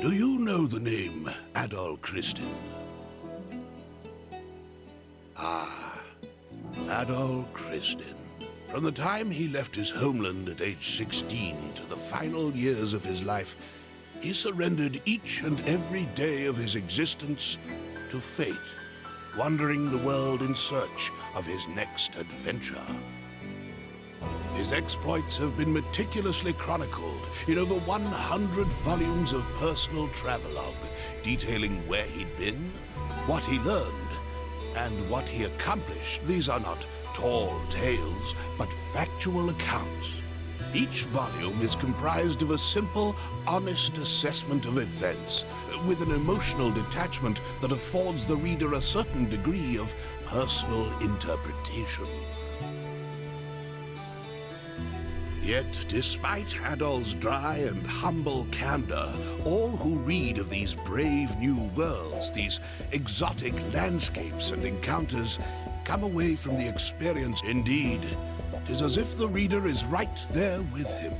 Do you know the name Adol Christin? Ah, Adol Christin. From the time he left his homeland at age 16 to the final years of his life, he surrendered each and every day of his existence to fate, wandering the world in search of his next adventure. His exploits have been meticulously chronicled in over 100 volumes of personal travelogue, detailing where he'd been, what he learned, and what he accomplished. These are not tall tales, but factual accounts. Each volume is comprised of a simple, honest assessment of events, with an emotional detachment that affords the reader a certain degree of personal interpretation. Yet, despite Adol's dry and humble candor, all who read of these brave new worlds, these exotic landscapes and encounters, come away from the experience. Indeed, 'tis as if the reader is right there with him,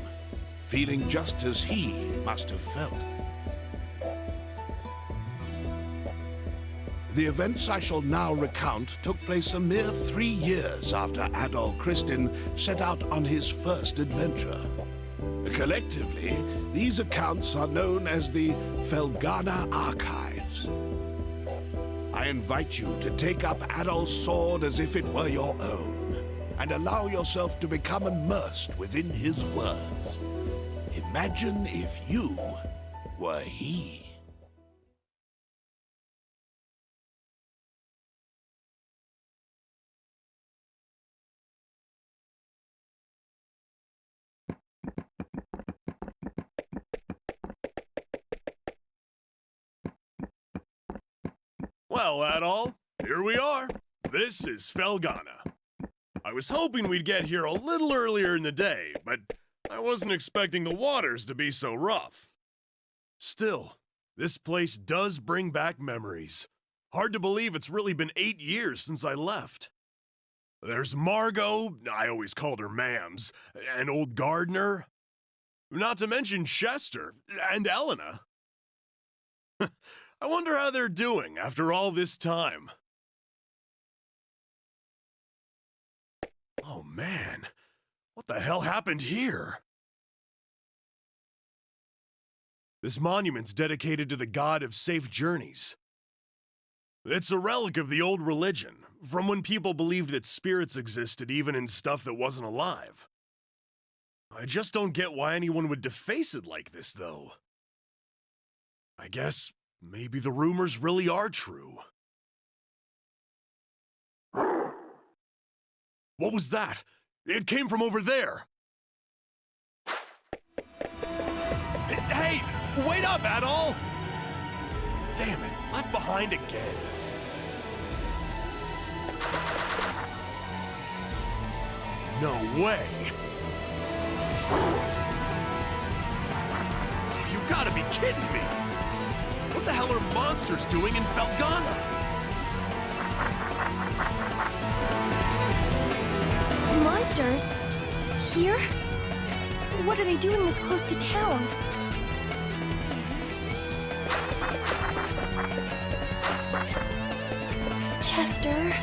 feeling just as he must have felt. The events I shall now recount took place a mere 3 years after Adol Christin set out on his first adventure. Collectively, these accounts are known as the Felghana Archives. I invite you to take up Adol's sword as if it were your own, and allow yourself to become immersed within his words. Imagine if you were he. Well, Adol, here we are. This is Felghana. I was hoping we'd get here a little earlier in the day, but I wasn't expecting the waters to be so rough. Still, this place does bring back memories. Hard to believe it's really been 8 years since I left. There's Margot, I always called her Mams, and old Gardner. Not to mention Chester and Elena. I wonder how they're doing after all this time. Oh man, what the hell happened here? This monument's dedicated to the god of safe journeys. It's a relic of the old religion, from when people believed that spirits existed even in stuff that wasn't alive. I just don't get why anyone would deface it like this, though. I guess maybe the rumors really are true. What was that? It came from over there. Hey, wait up, Adol! Damn it, left behind again. No way. You gotta be kidding me. What the hell are monsters doing in Felghana? Monsters? Here? What are they doing this close to town? Chester?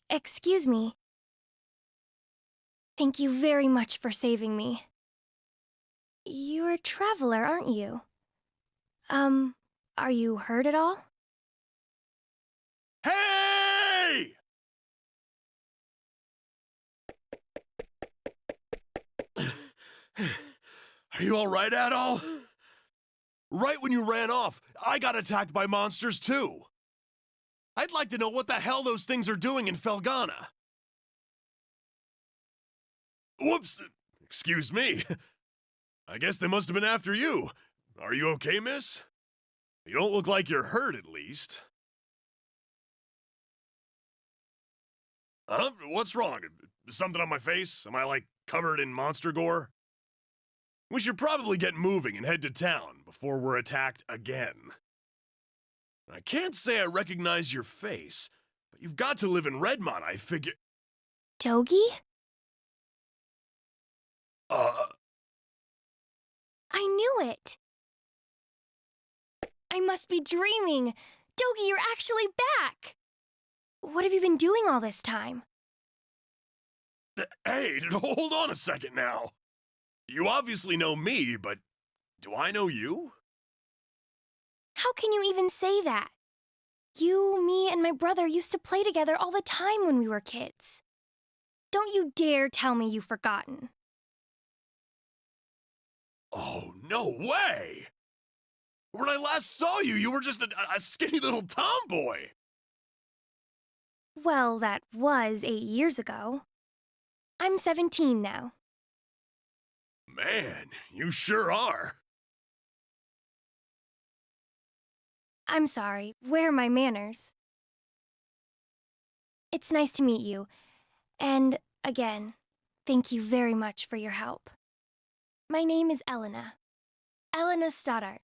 Excuse me, Thank you very much for saving me. You're a traveler, aren't you? Are you hurt at all? Hey! Are you alright, Adol? Right when you ran off, I got attacked by monsters too. I'd like to know what the hell those things are doing in Felghana. Whoops! Excuse me. I guess they must have been after you. Are you okay, miss? You don't look like you're hurt, at least. Huh? What's wrong? Something on my face? Am I, like, covered in monster gore? We should probably get moving and head to town before we're attacked again. I can't say I recognize your face, but you've got to live in Redmont, I figure. Dogi? I knew it! I must be dreaming! Dogi, you're actually back! What have you been doing all this time? Hey, hold on a second now. You obviously know me, but do I know you? How can you even say that? You, me, and my brother used to play together all the time when we were kids. Don't you dare tell me you've forgotten. Oh, no way! When I last saw you, you were just a skinny little tomboy. Well, that was 8 years ago. I'm 17 now. Man, you sure are. I'm sorry, where are my manners? It's nice to meet you. And, again, thank you very much for your help. My name is Elena. Elena Stoddart.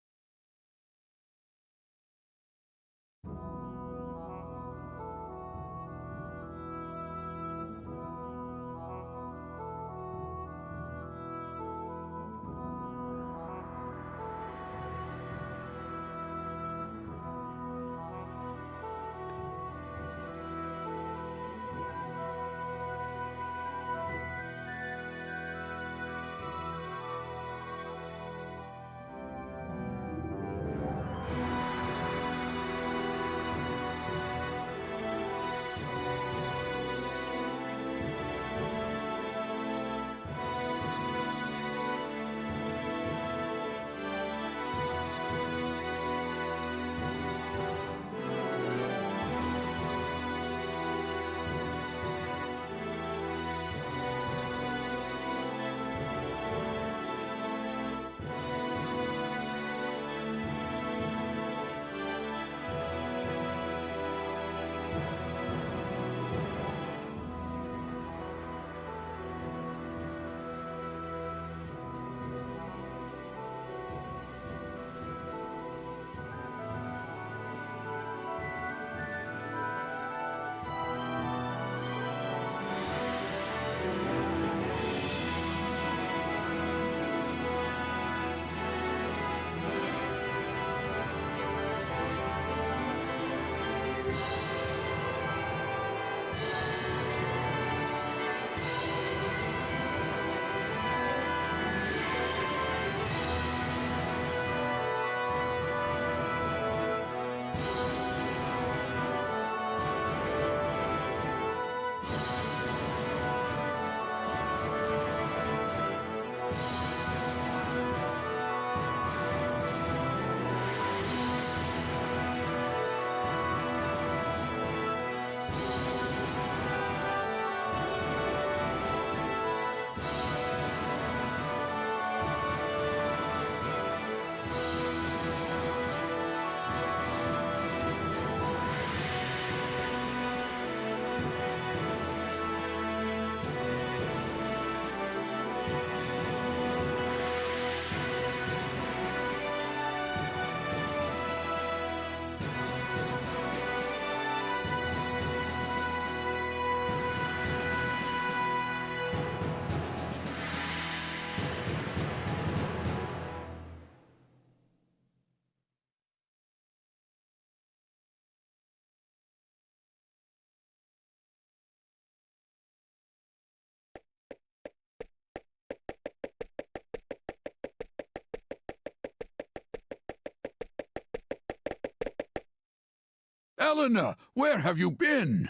Elena, where have you been?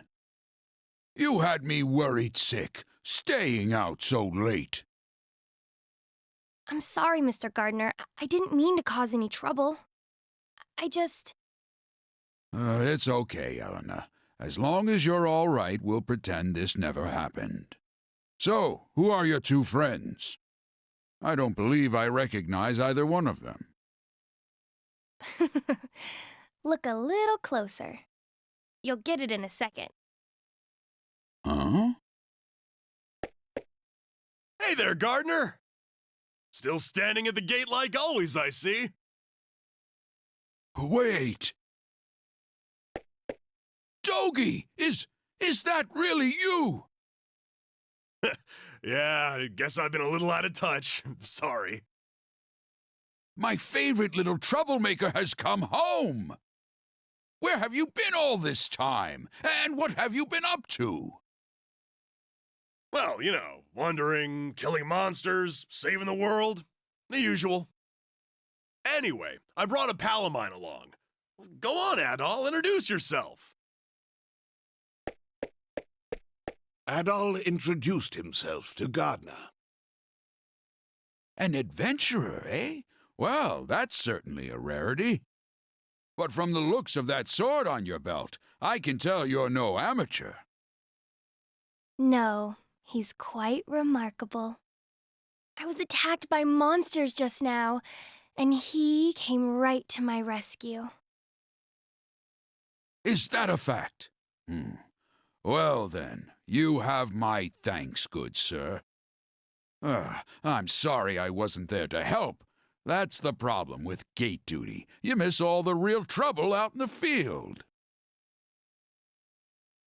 You had me worried sick, staying out so late. I'm sorry, Mr. Gardner. I didn't mean to cause any trouble. I just... It's okay, Elena. As long as you're all right, we'll pretend this never happened. So, who are your two friends? I don't believe I recognize either one of them. Look a little closer. You'll get it in a second. Huh? Hey there, Gardner! Still standing at the gate like always, I see. Wait! Dogie! Is that really you? Yeah, I guess I've been a little out of touch. Sorry. My favorite little troublemaker has come home! Where have you been all this time? And what have you been up to? Well, you know, wandering, killing monsters, saving the world. The usual. Anyway, I brought a pal of mine along. Go on, Adol, introduce yourself. Adol introduced himself to Gardner. An adventurer, eh? Well, that's certainly a rarity. But from the looks of that sword on your belt, I can tell you're no amateur. No, he's quite remarkable. I was attacked by monsters just now, and he came right to my rescue. Is that a fact? Well then, you have my thanks, good sir. I'm sorry I wasn't there to help. That's the problem with gate duty. You miss all the real trouble out in the field.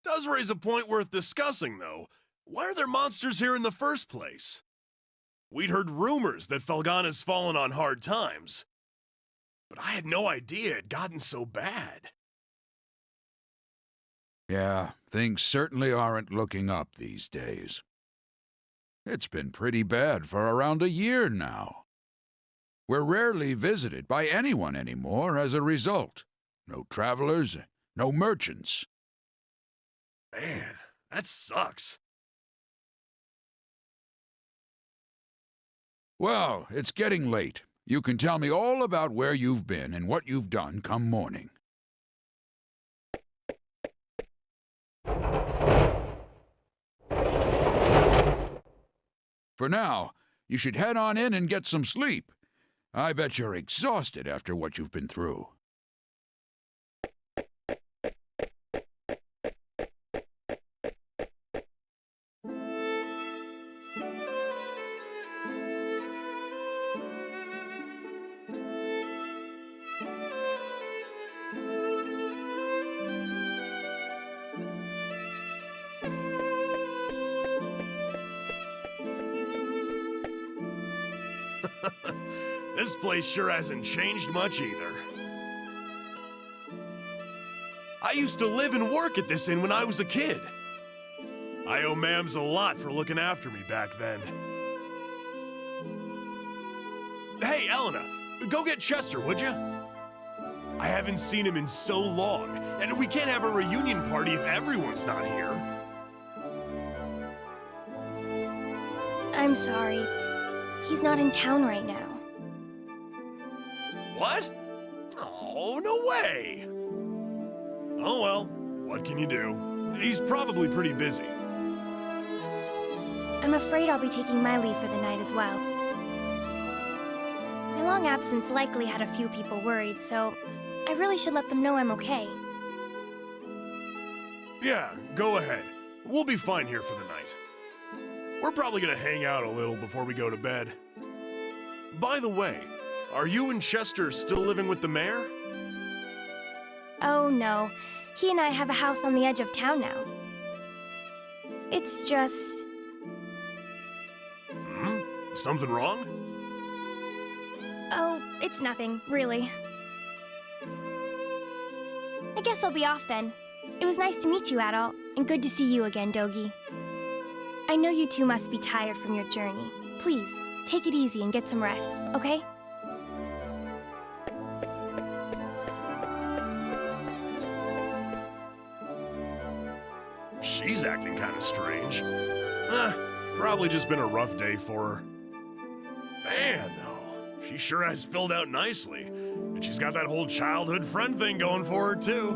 Does raise a point worth discussing, though. Why are there monsters here in the first place? We'd heard rumors that Felghana's fallen on hard times. But I had no idea it had gotten so bad. Yeah, things certainly aren't looking up these days. It's been pretty bad for around a year now. We're rarely visited by anyone anymore as a result. No travelers, no merchants. Man, that sucks. Well, it's getting late. You can tell me all about where you've been and what you've done come morning. For now, you should head on in and get some sleep. I bet you're exhausted after what you've been through. This place sure hasn't changed much either. I used to live and work at this inn when I was a kid. I owe Mams a lot for looking after me back then. Hey, Elena, go get Chester, would you? I haven't seen him in so long, and we can't have a reunion party if everyone's not here. I'm sorry. He's not in town right now. What? Oh, no way! Oh well, what can you do? He's probably pretty busy. I'm afraid I'll be taking my leave for the night as well. My long absence likely had a few people worried, so I really should let them know I'm okay. Yeah, go ahead. We'll be fine here for the night. We're probably gonna hang out a little before we go to bed. By the way, are you and Chester still living with the mayor? Oh no, he and I have a house on the edge of town now. It's just... Something wrong? Oh, it's nothing, really. I guess I'll be off then. It was nice to meet you, Adol, and good to see you again, Dogie. I know you two must be tired from your journey. Please, take it easy and get some rest, okay? She's acting kind of strange. Probably just been a rough day for her. Man, though, she sure has filled out nicely. And she's got that whole childhood friend thing going for her, too.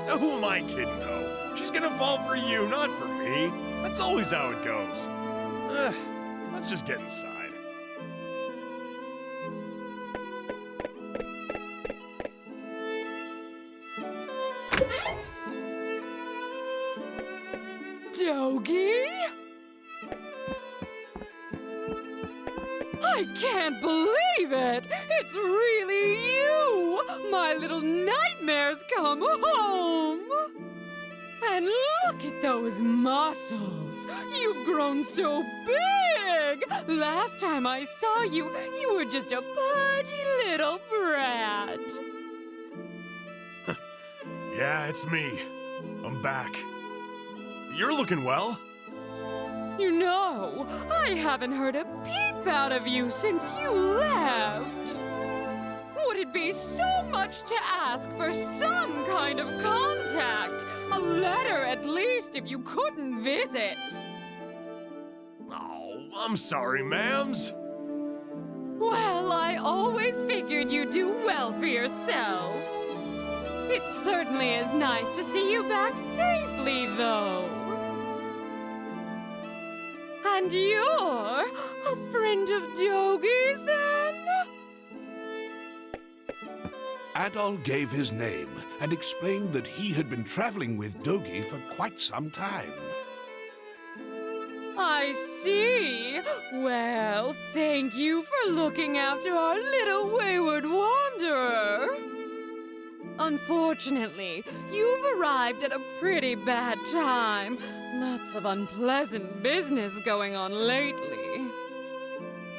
Now, who am I kidding, though? She's gonna fall for you, not for me. That's always how it goes. Let's just get inside. Dogie? I can't believe it! It's really you! My little nightmare's come home! And look at those muscles! You've grown so big! Last time I saw you, you were just a pudgy little brat. Yeah, it's me. I'm back. You're looking well. You know, I haven't heard a peep out of you since you left. Would it be so much to ask for some kind of contact? A letter at least if you couldn't visit. Oh, I'm sorry, ma'ams. Well, I always figured you'd do well for yourself. It certainly is nice to see you back safely, though. And you're a friend of Dogie's, then? Adol gave his name and explained that he had been traveling with Dogi for quite some time. I see. Well, thank you for looking after our little wayward wanderer. Unfortunately, you've arrived at a pretty bad time. Lots of unpleasant business going on lately.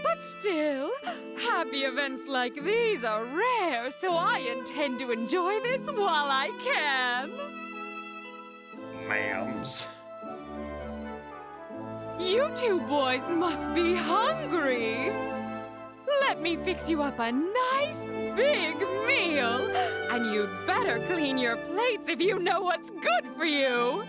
But still, happy events like these are rare, so I intend to enjoy this while I can. Ma'ams. You two boys must be hungry. Let me fix you up a nice big meal. And you'd better clean your plates if you know what's good for you.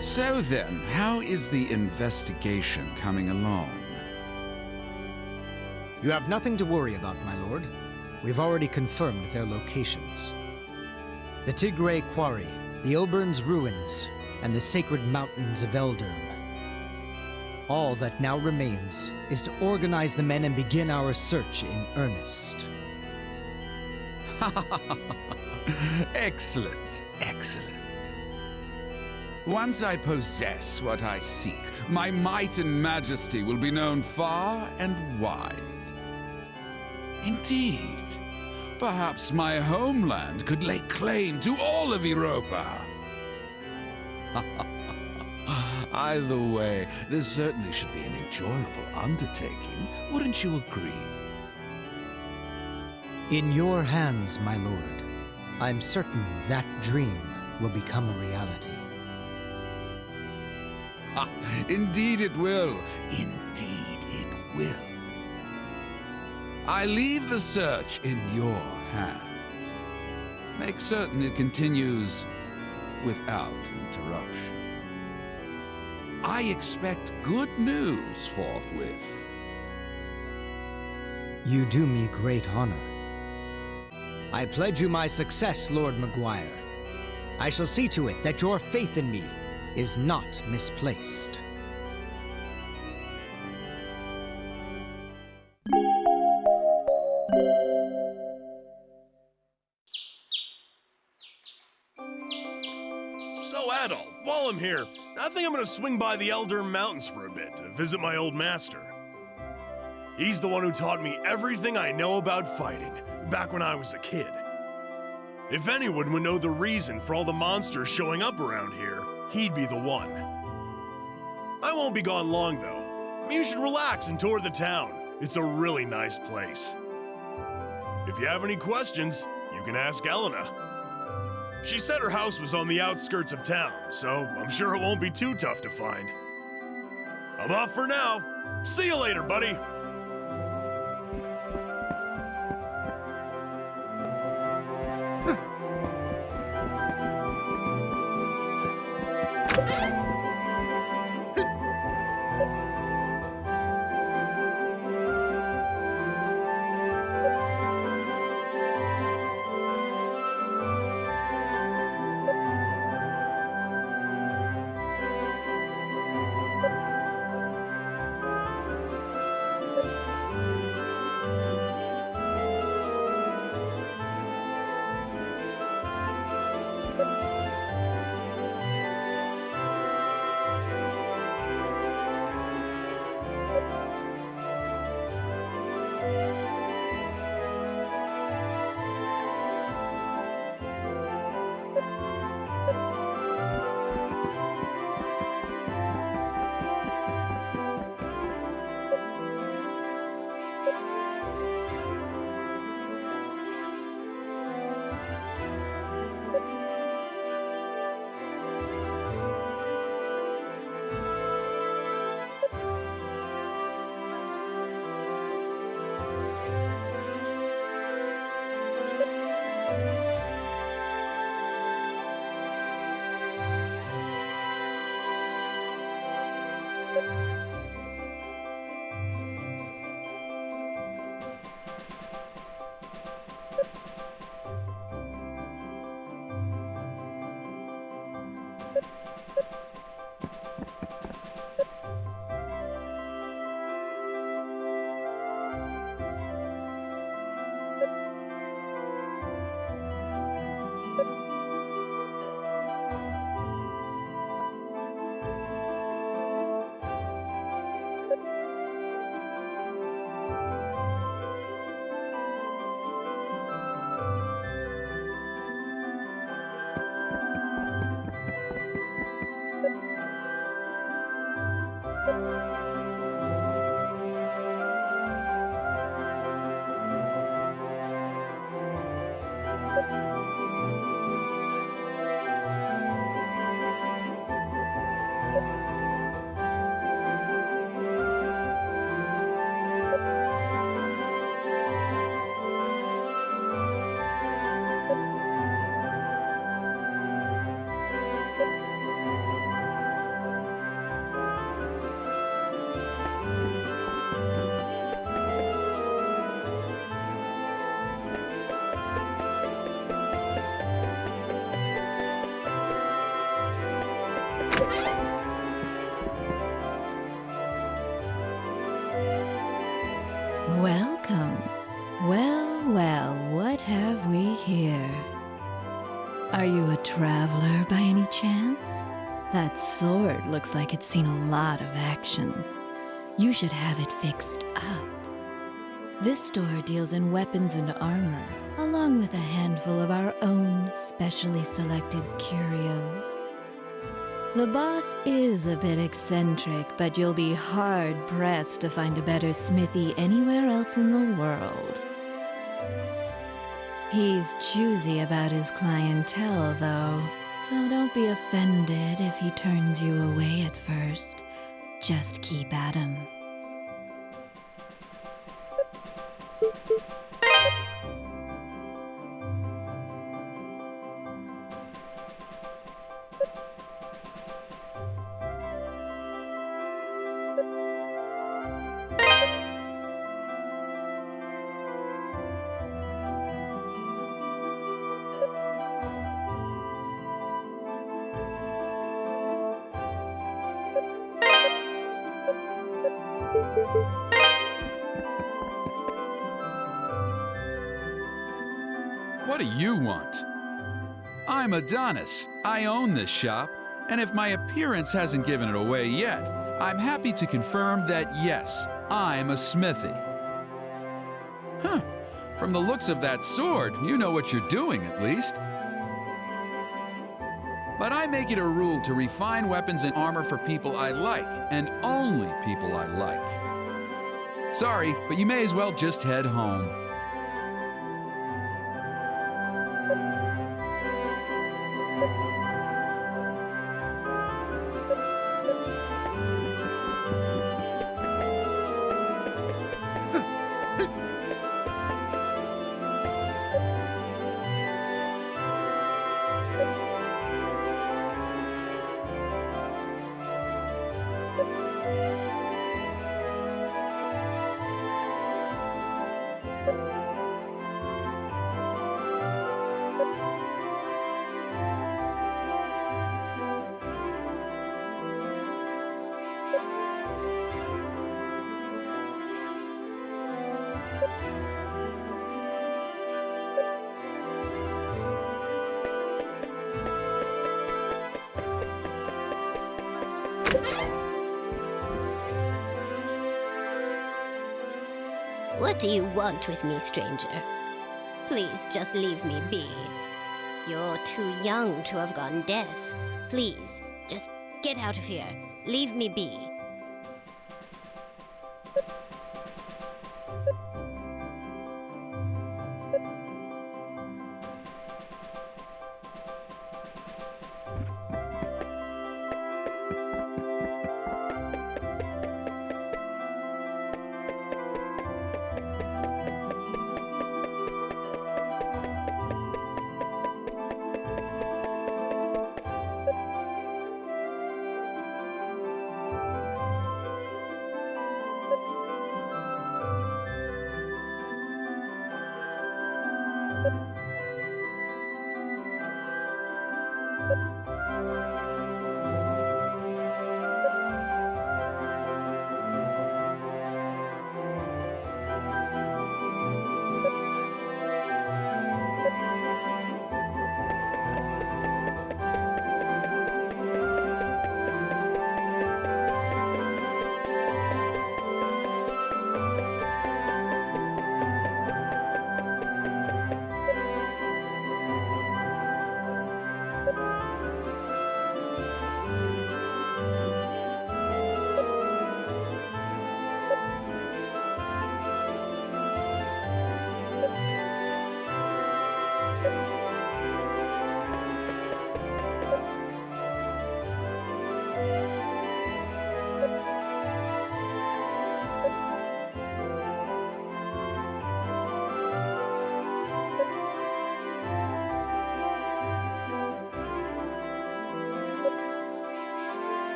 So then, how is the investigation coming along? You have nothing to worry about, my lord. We've already confirmed their locations. The Tigray Quarry, the Obern's Ruins, and the Sacred Mountains of Eldern. All that now remains is to organize the men and begin our search in earnest. Excellent, excellent. Once I possess what I seek, my might and majesty will be known far and wide. Indeed, perhaps my homeland could lay claim to all of Europa. Either way, this certainly should be an enjoyable undertaking, wouldn't you agree? In your hands, my lord. I'm certain that dream will become a reality. Indeed it will. Indeed it will. I leave the search in your hands. Make certain it continues without interruption. I expect good news forthwith. You do me great honor. I pledge you my success, Lord Maguire. I shall see to it that your faith in me is not misplaced. So, Adol, while I'm here, I think I'm gonna swing by the Elder Mountains for a bit to visit my old master. He's the one who taught me everything I know about fighting, back when I was a kid. If anyone would know the reason for all the monsters showing up around here, he'd be the one. I won't be gone long, though. You should relax and tour the town. It's a really nice place. If you have any questions, you can ask Elena. She said her house was on the outskirts of town, so I'm sure it won't be too tough to find. I'm off for now. See you later, buddy. Welcome. Well, well, what have we here? Are you a traveler by any chance? That sword looks like it's seen a lot of action. You should have it fixed up. This store deals in weapons and armor, along with a handful of our own specially selected curios. The boss is a bit eccentric, but you'll be hard-pressed to find a better smithy anywhere else in the world. He's choosy about his clientele, though, so don't be offended if he turns you away at first. Just keep at him. What do you want? I'm Adonis. I own this shop, and if my appearance hasn't given it away yet, I'm happy to confirm that yes, I'm a smithy. Huh. From the looks of that sword, you know what you're doing at least. But I make it a rule to refine weapons and armor for people I like, and only people I like. Sorry, but you may as well just head home. What do you want with me, stranger? Please just leave me be. You're too young to have gone deaf. Please, just get out of here. Leave me be.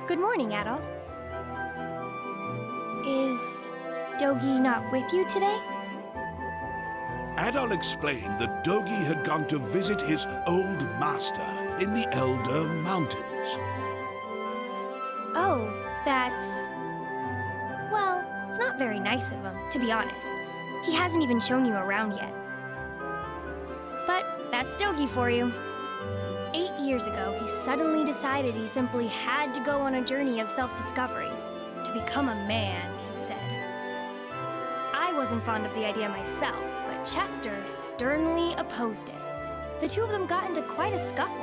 Good morning, Adol. Is Dogi not with you today? Adol explained that Dogi had gone to visit his old master in the Elder Mountains. Oh, that's... Well, it's not very nice of him, to be honest. He hasn't even shown you around yet. But that's Dogi for you. 8 years ago, he suddenly decided he simply had to go on a journey of self-discovery. To become a man, he said. I wasn't fond of the idea myself, but Chester sternly opposed it. The two of them got into quite a scuffle.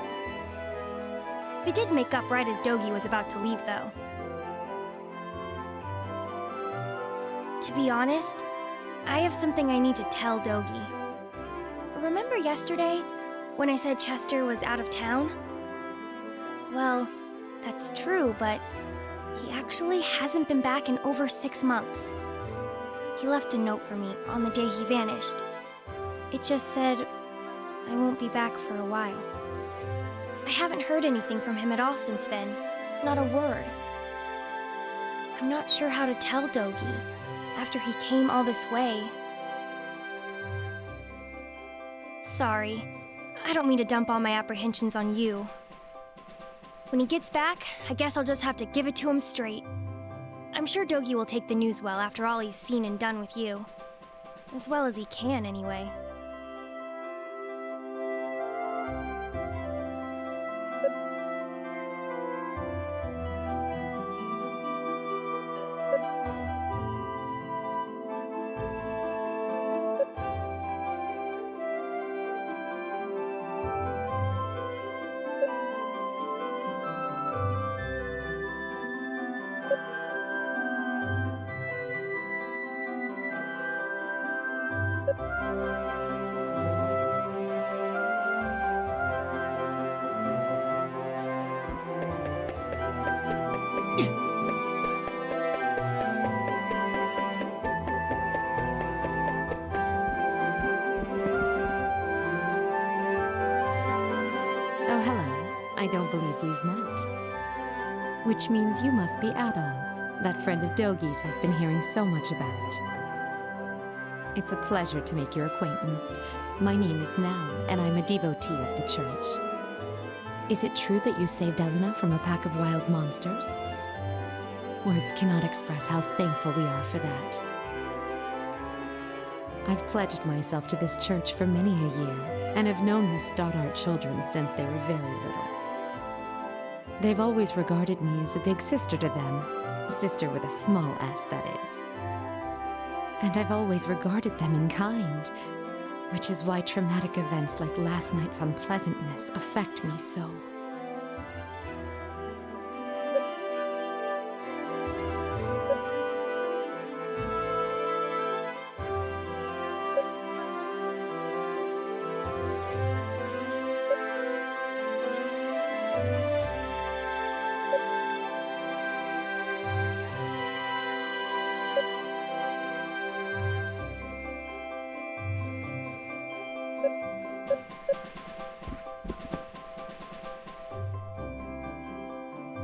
They did make up right as Dogi was about to leave, though. To be honest, I have something I need to tell Dogi. Remember yesterday, when I said Chester was out of town? Well, that's true, but he actually hasn't been back in over 6 months. He left a note for me on the day he vanished. It just said, I won't be back for a while. I haven't heard anything from him at all since then. Not a word. I'm not sure how to tell Dogi. after he came all this way. Sorry. I don't mean to dump all my apprehensions on you. When he gets back, I guess I'll just have to give it to him straight. I'm sure Dogi will take the news well after all he's seen and done with you. As well as he can, anyway. Oh, hello. I don't believe we've met. Which means you must be Adol, that friend of Dogi's I've been hearing so much about. It's a pleasure to make your acquaintance. My name is Nell, and I'm a devotee of the church. Is it true that you saved Elena from a pack of wild monsters? Words cannot express how thankful we are for that. I've pledged myself to this church for many a year, and have known the Stoddart children since they were very little. They've always regarded me as a big sister to them, sister with a small s, that is. And I've always regarded them in kind, which is why traumatic events like last night's unpleasantness affect me so.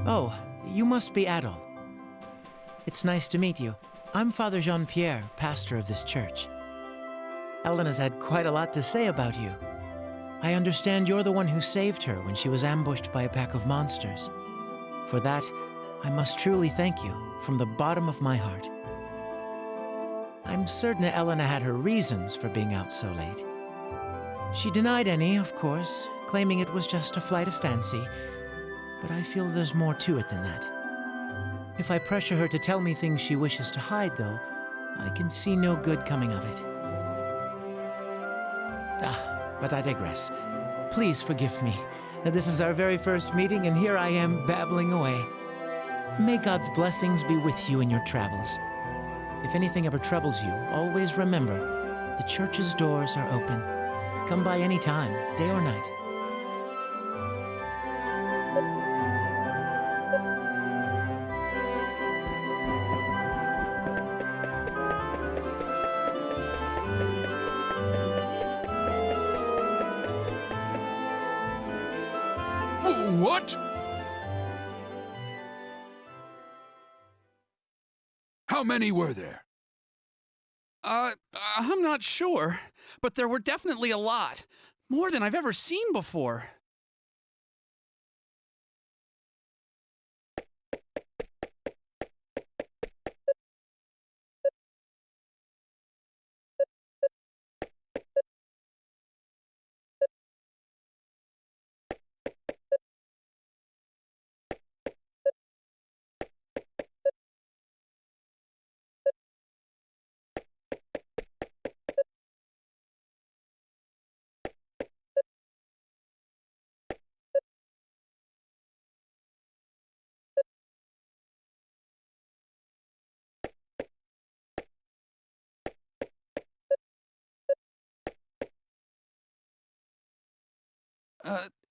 Oh, you must be Adol. It's nice to meet you. I'm Father Jean-Pierre, pastor of this church. Elena's had quite a lot to say about you. I understand you're the one who saved her when she was ambushed by a pack of monsters. For that, I must truly thank you from the bottom of my heart. I'm certain that Elena had her reasons for being out so late. She denied any, of course, claiming it was just a flight of fancy, but I feel there's more to it than that. If I pressure her to tell me things she wishes to hide, though, I can see no good coming of it. But I digress. Please forgive me. This is our very first meeting, and here I am babbling away. May God's blessings be with you in your travels. If anything ever troubles you, always remember, the church's doors are open. Come by any time, day or night. What? How many were there? I'm not sure, but there were definitely a lot. More than I've ever seen before.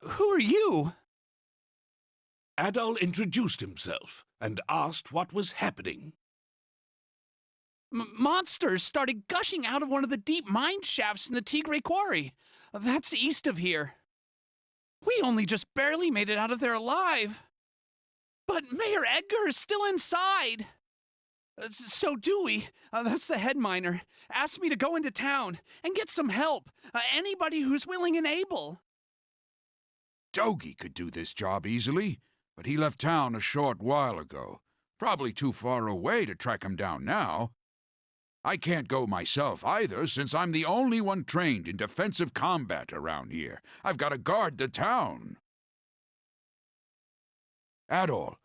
Who are you? Adol introduced himself and asked what was happening. Monsters started gushing out of one of the deep mine shafts in the Tigre Quarry. That's east of here. We only just barely made it out of there alive. But Mayor Edgar is still inside. So Dewey, that's the head miner, asked me to go into town and get some help. Anybody who's willing and able. Dogie could do this job easily, but he left town a short while ago. Probably too far away to track him down now. I can't go myself either, since I'm the only one trained in defensive combat around here. I've got to guard the town. Adol,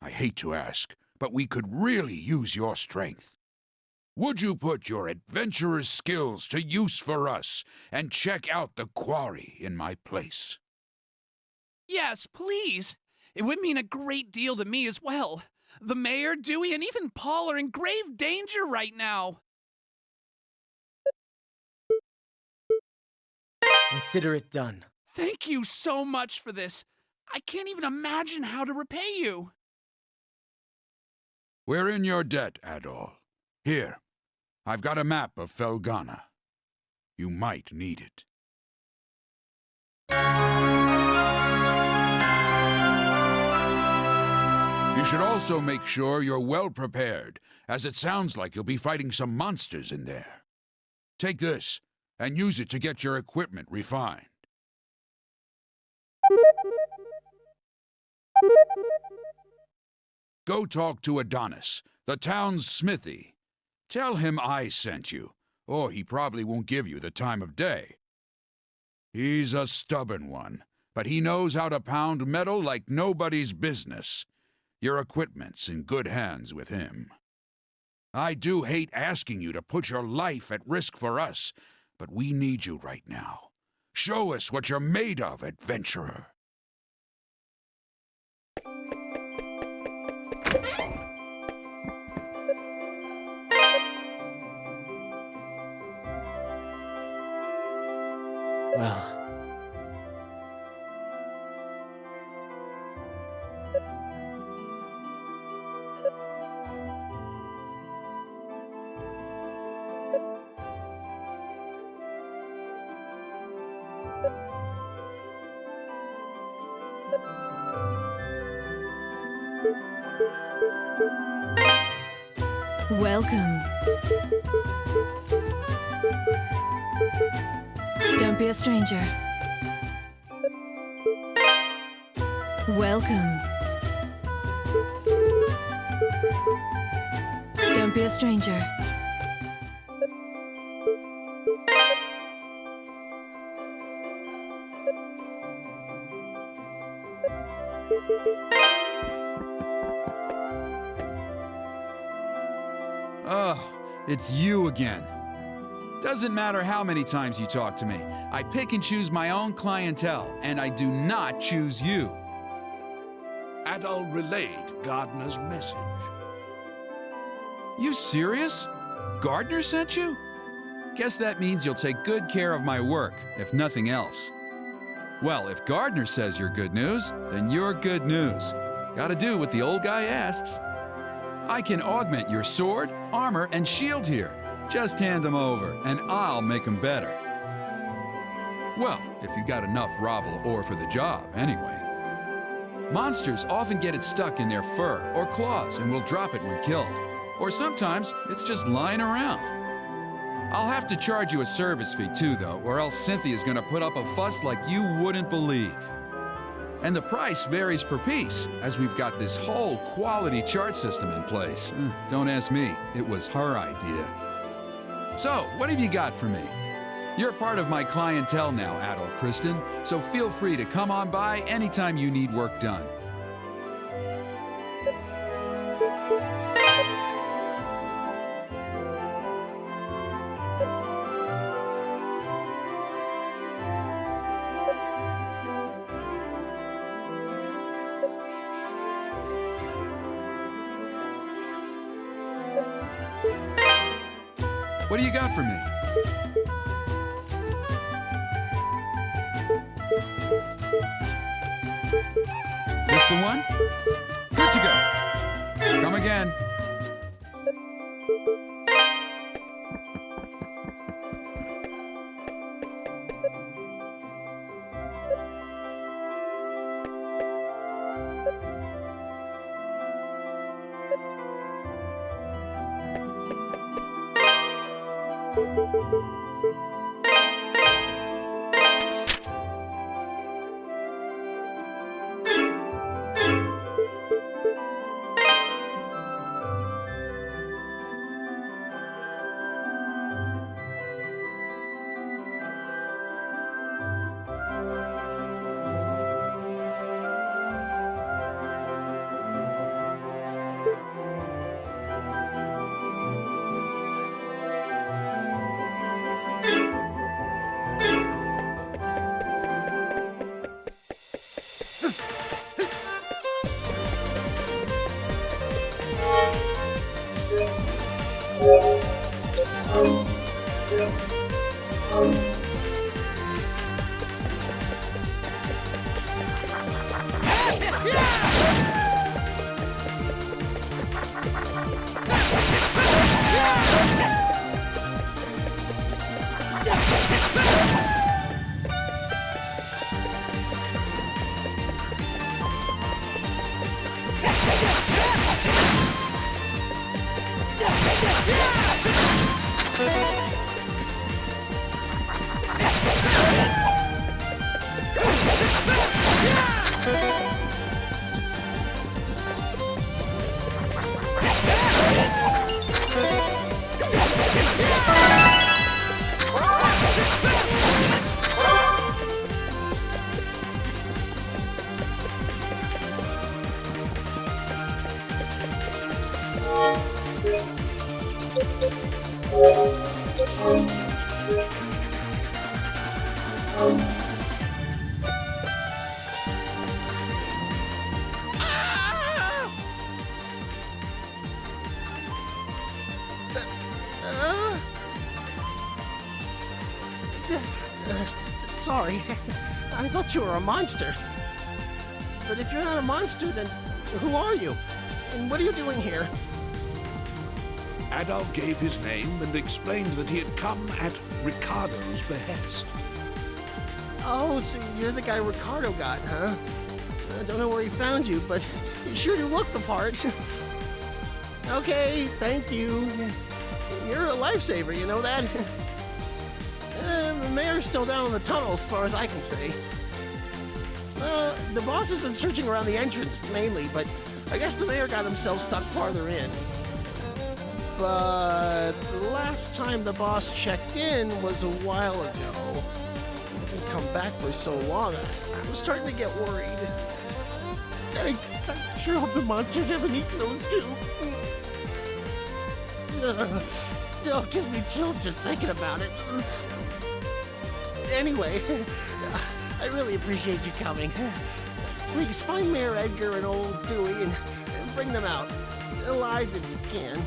I hate to ask, but we could really use your strength. Would you put your adventurer's skills to use for us and check out the quarry in my place? Yes, please. It would mean a great deal to me as well. The mayor, Dewey, and even Paul are in grave danger right now. Consider it done. Thank you so much for this. I can't even imagine how to repay you. We're in your debt, Adol. Here, I've got a map of Felghana. You might need it. You should also make sure you're well prepared, as it sounds like you'll be fighting some monsters in there. Take this, and use it to get your equipment refined. Go talk to Adonis, the town's smithy. Tell him I sent you, or he probably won't give you the time of day. He's a stubborn one, but he knows how to pound metal like nobody's business. Your equipment's in good hands with him. I do hate asking you to put your life at risk for us, but we need you right now. Show us what you're made of, adventurer. Well, Welcome. Don't be a stranger. Welcome. Don't be a stranger. Oh, it's you again. Doesn't matter how many times you talk to me. I pick and choose my own clientele, and I do not choose you. Adol relayed Gardner's message. You serious? Gardner sent you? Guess that means you'll take good care of my work, if nothing else. Well, if Gardner says you're good news, then you're good news. Gotta do what the old guy asks. I can augment your sword, armor, and shield here. Just hand them over, and I'll make them better. Well, if you got enough Ravel ore for the job, anyway. Monsters often get it stuck in their fur or claws and will drop it when killed. Or sometimes it's just lying around. I'll have to charge you a service fee too, though, or else Cynthia's gonna put up a fuss like you wouldn't believe. And the price varies per piece, as we've got this whole quality chart system in place. Don't ask me, it was her idea. So, what have you got for me? You're part of my clientele now, Adol Kristen, so feel free to come on by anytime you need work done. What do you got for me? This the one? Good to go. Come again. Sorry. I thought you were a monster. But if you're not a monster, then who are you? And what are you doing here? Adolf gave his name and explained that he had come at Ricardo's behest. Oh, so you're the guy Ricardo got, huh? I don't know where he found you, but you sure do look the part. Okay, thank you. You're a lifesaver, you know that? The mayor's still down in the tunnel as far as I can see. The boss has been searching around the entrance, mainly, but I guess the mayor got himself stuck farther in. But the last time the boss checked in was a while ago. He hasn't come back for so long. I'm starting to get worried. I sure hope the monsters haven't eaten those too. Still gives me chills just thinking about it. Anyway, I really appreciate you coming. Please find Mayor Edgar and old Dewey and bring them out. Alive if you can.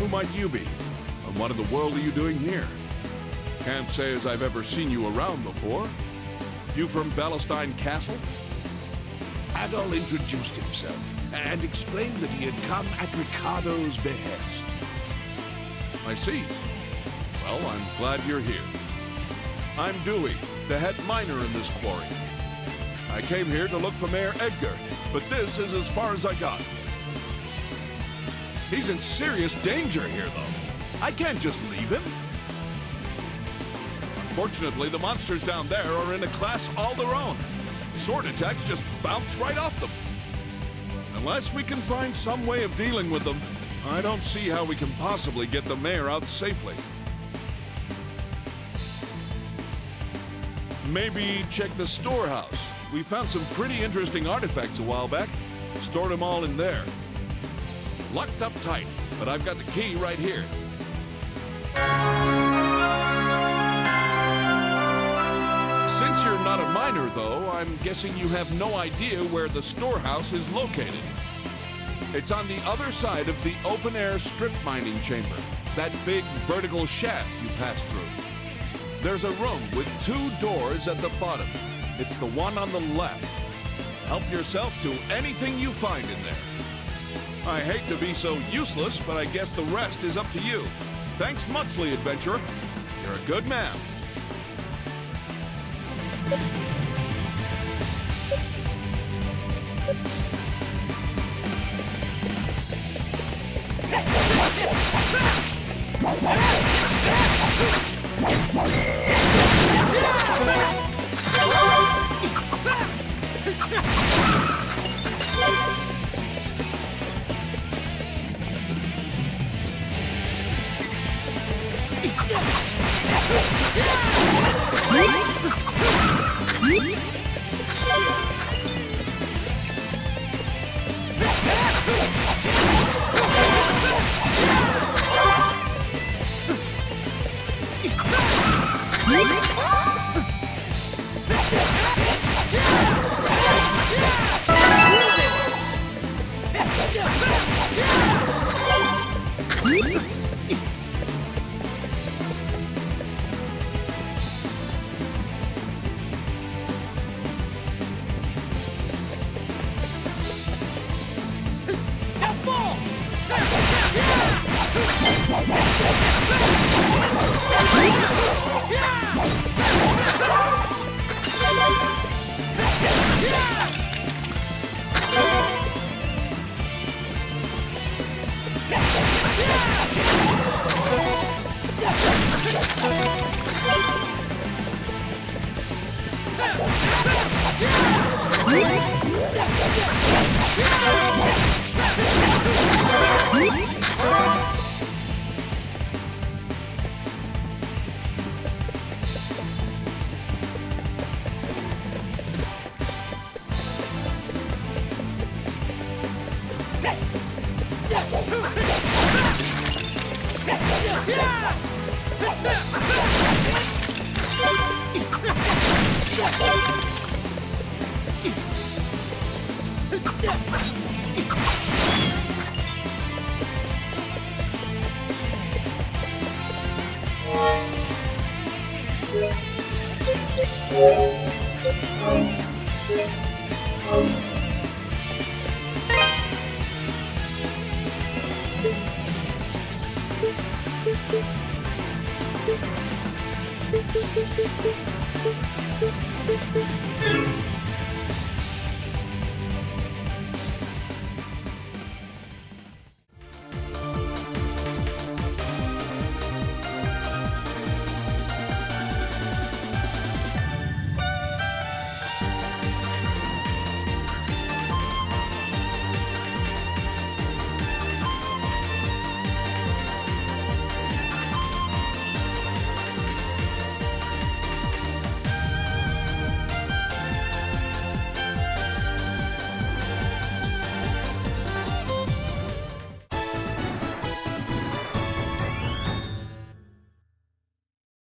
Who might you be? And what in the world are you doing here? Can't say as I've ever seen you around before. You from Valestein Castle? Adol introduced himself and explained that he had come at Ricardo's behest. I see. Well, I'm glad you're here. I'm Dewey, the head miner in this quarry. I came here to look for Mayor Edgar, but this is as far as I got. He's in serious danger here, though. I can't just leave him. Unfortunately, the monsters down there are in a class all their own. Sword attacks just bounce right off them. Unless we can find some way of dealing with them, I don't see how we can possibly get the mayor out safely. Maybe check the storehouse. We found some pretty interesting artifacts a while back. Stored them all in there. Locked up tight, but I've got the key right here. Since you're not a miner, though, I'm guessing you have no idea where the storehouse is located. It's on the other side of the open-air strip mining chamber, that big vertical shaft you pass through. There's a room with 2 doors at the bottom. It's the one on the left. Help yourself to anything you find in there. I hate to be so useless, but I guess the rest is up to you. Thanks muchly, adventurer. You're a good man. Yeah.